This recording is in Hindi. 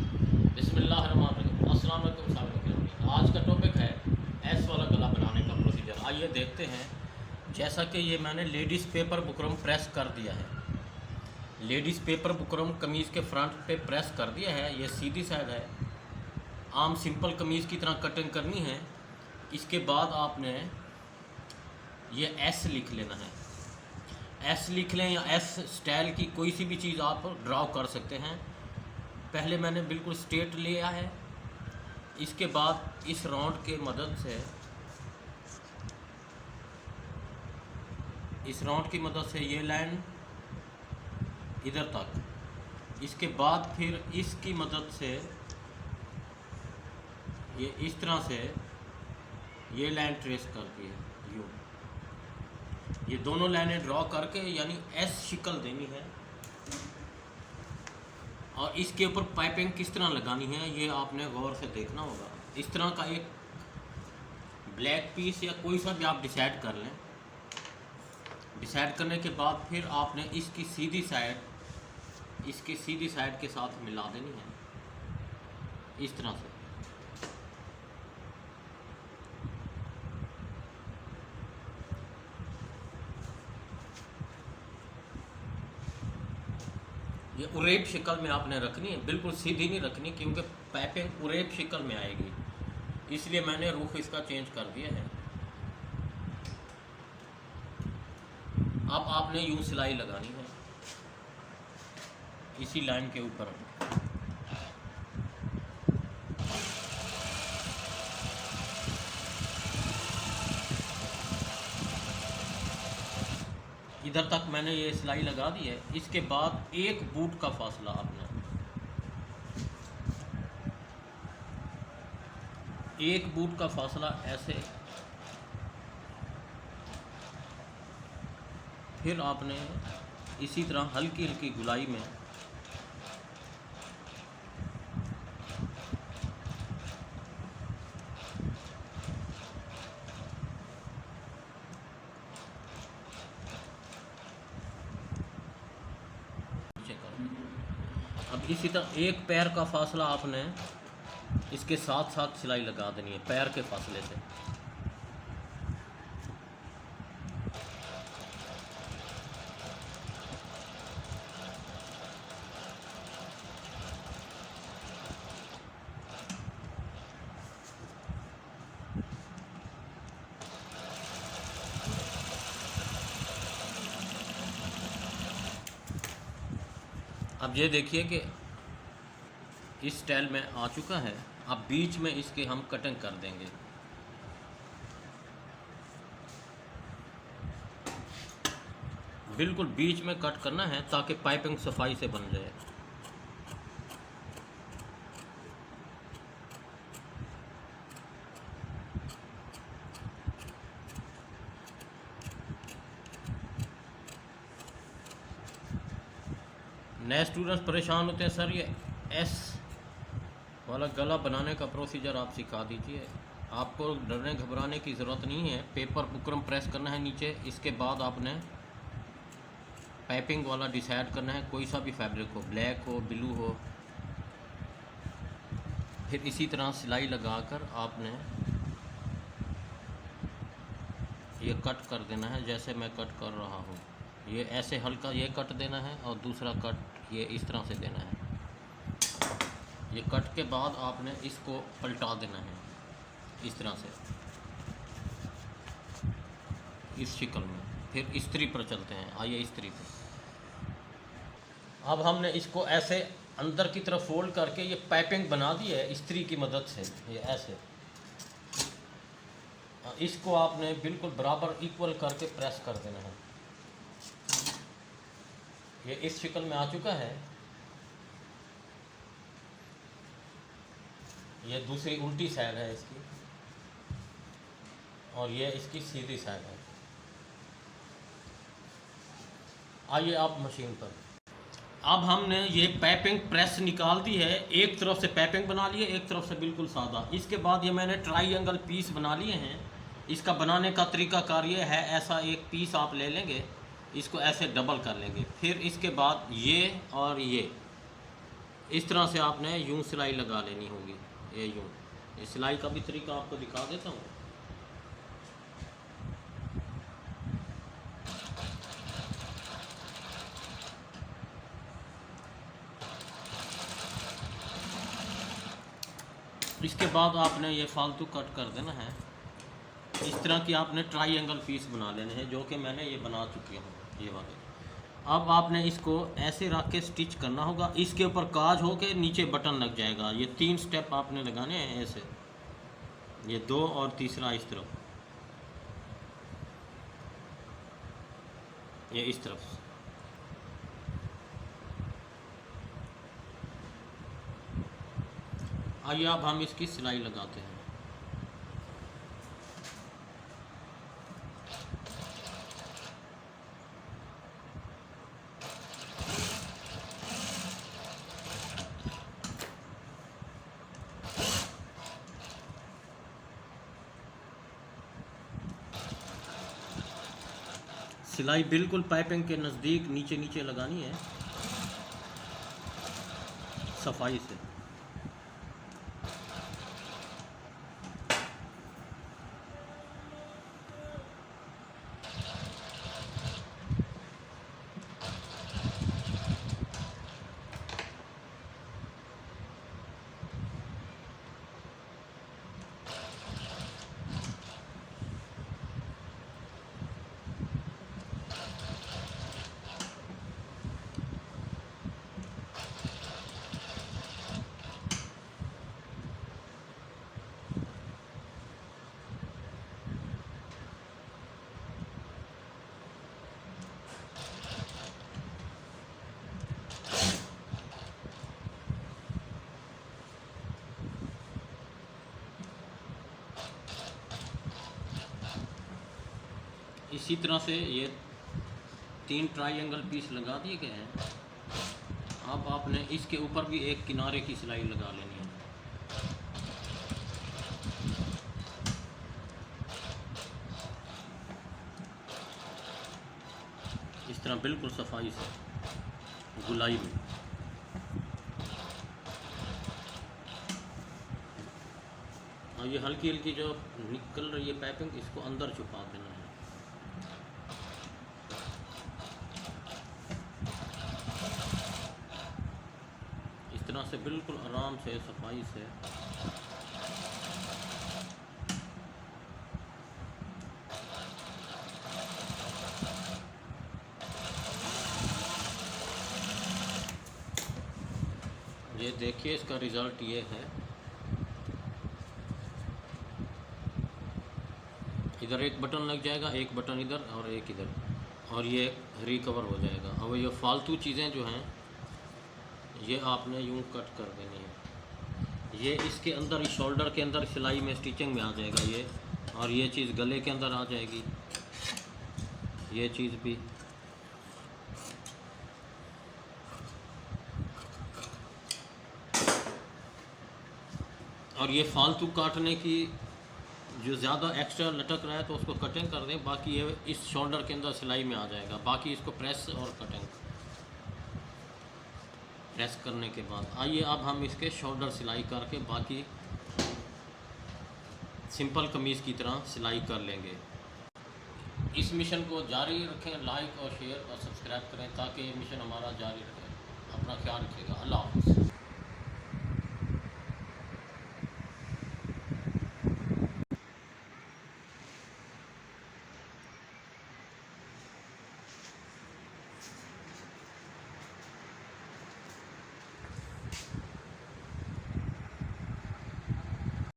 बिस्मिल्लाहिर्रहमानिर्रहीम। अस्सलाम वालेकुम साहब। आज का टॉपिक है एस वाला गला बनाने का प्रोसीजर। आइए देखते हैं। जैसा कि ये मैंने लेडीज़ पेपर बुकरम प्रेस कर दिया है। लेडीज़ पेपर बुकरम कमीज़ के फ्रंट पे प्रेस कर दिया है। ये सीधी साइड है। आम सिंपल कमीज़ की तरह कटिंग करनी है। इसके बाद आपने ये एस लिख लेना है। एस लिख लें या एस स्टाइल की कोई सी भी चीज़ आप ड्रॉ कर सकते हैं। पहले मैंने बिल्कुल स्ट्रेट लिया है। इसके बाद इस राउंड के मदद से ये लाइन इधर तक। इसके बाद फिर इसकी मदद से ये इस तरह से ये लाइन ट्रेस करती है। यूँ ये दोनों लाइनें ड्रॉ करके यानी एस शिकल देनी है। और इसके ऊपर पाइपिंग किस तरह लगानी है ये आपने गौर से देखना होगा। इस तरह का एक ब्लैक पीस या कोई सा भी आप डिसाइड कर लें। डिसाइड करने के बाद फिर आपने इसकी सीधी साइड के साथ मिला देनी है इस तरह से। ये उरेब शिकल में आपने रखनी है, बिल्कुल सीधी नहीं रखनी क्योंकि पाइपिंग उरेब शिकल में आएगी। इसलिए मैंने रुख इसका चेंज कर दिया है। अब आपने यूँ सिलाई लगानी है इसी लाइन के ऊपर। इधर तक मैंने ये सिलाई लगा दी है। इसके बाद एक बूट का फासला आपने ऐसे। फिर आपने इसी तरह हल्की हल्की गुलाई में नीचे कर। अब इसी तरह एक पैर का फासला आपने इसके साथ साथ सिलाई लगा देनी है पैर के फासले से। अब ये देखिए कि इस स्टाइल में आ चुका है। अब बीच में इसके हम कटिंग कर देंगे। बिल्कुल बीच में कट करना है ताकि पाइपिंग सफाई से बन जाए। नए स्टूडेंट्स परेशान होते हैं, सर ये एस वाला गला बनाने का प्रोसीजर आप सिखा दीजिए। आपको डरने घबराने की ज़रूरत नहीं है। पेपर बुकरम प्रेस करना है नीचे। इसके बाद आपने पाइपिंग वाला डिसाइड करना है, कोई सा भी फैब्रिक हो, ब्लैक हो, ब्लू हो। फिर इसी तरह सिलाई लगाकर आपने ये कट कर देना है जैसे मैं कट कर रहा हूँ। ये ऐसे हल्का ये कट देना है और दूसरा कट ये इस तरह से देना है। ये कट के बाद आपने इसको पलटा देना है इस तरह से इस शिकल में। फिर इस्त्री पर चलते हैं। आइए इस्त्री पे। अब हमने इसको ऐसे अंदर की तरफ फोल्ड करके ये पाइपिंग बना दी है इस्त्री की मदद से। ये ऐसे इसको आपने बिल्कुल बराबर इक्वल करके प्रेस कर देना है। ये इस शिकल में आ चुका है। ये दूसरी उल्टी साइड है इसकी और ये इसकी सीधी साइड है। आइए आप मशीन पर। अब हमने ये पाइपिंग प्रेस निकाल दी है। एक तरफ से पाइपिंग बना ली है, एक तरफ से बिल्कुल सादा। इसके बाद ये मैंने ट्रायंगल पीस बना लिए हैं। इसका बनाने का तरीकाकार ये है, ऐसा एक पीस आप ले लेंगे, इसको ऐसे डबल कर लेंगे। फिर इसके बाद ये और ये इस तरह से आपने यूं सिलाई लगा लेनी होगी, ये यूं। ये सिलाई का भी तरीका आपको दिखा देता हूँ। इसके बाद आपने ये फालतू कट कर देना है। इस तरह की आपने ट्रायंगल पीस बना लेने हैं, जो कि मैंने ये बना चुकी हूँ, ये वाले। अब आपने इसको ऐसे रख के स्टिच करना होगा। इसके ऊपर काज हो के नीचे बटन लग जाएगा। ये 3 स्टेप आपने लगाने हैं ऐसे, ये 2 और तीसरा इस तरफ, ये इस तरफ। आइए अब हम इसकी सिलाई लगाते हैं। सिलाई बिल्कुल पाइपिंग के नज़दीक नीचे नीचे लगानी है, सफाई से। इसी तरह से ये 3 ट्रायंगल पीस लगा दिए गए हैं। अब आपने इसके ऊपर भी एक किनारे की सिलाई लगा लेनी है। इस तरह बिल्कुल सफाई से, गुलाई में। और ये हल्की हल्की जो निकल रही है पाइपिंग, इसको अंदर छुपा देना है। इस तरह से बिल्कुल आराम से, सफाई से। ये देखिए, इसका रिज़ल्ट ये है। इधर एक बटन लग जाएगा, एक बटन इधर और एक इधर, और ये रिकवर हो जाएगा। अब ये फालतू चीज़ें जो हैं ये आपने यूं कट कर देनी है। ये इसके अंदर, इस शोल्डर के अंदर सिलाई में, स्टिचिंग में आ जाएगा ये, और ये चीज़ गले के अंदर आ जाएगी, ये चीज़ भी। और ये फालतू काटने की, जो ज़्यादा एक्स्ट्रा लटक रहा है तो उसको कटिंग कर दें। बाकी ये इस शोल्डर के अंदर सिलाई में आ जाएगा। बाकी इसको प्रेस और कटिंग, प्रेस करने के बाद आइए अब हम इसके शोल्डर सिलाई करके बाकी सिंपल कमीज़ की तरह सिलाई कर लेंगे। इस मिशन को जारी रखें, लाइक और शेयर और सब्सक्राइब करें ताकि ये मिशन हमारा जारी रहे। अपना ख्याल रखिएगा। अल्लाह हाफ़िज़।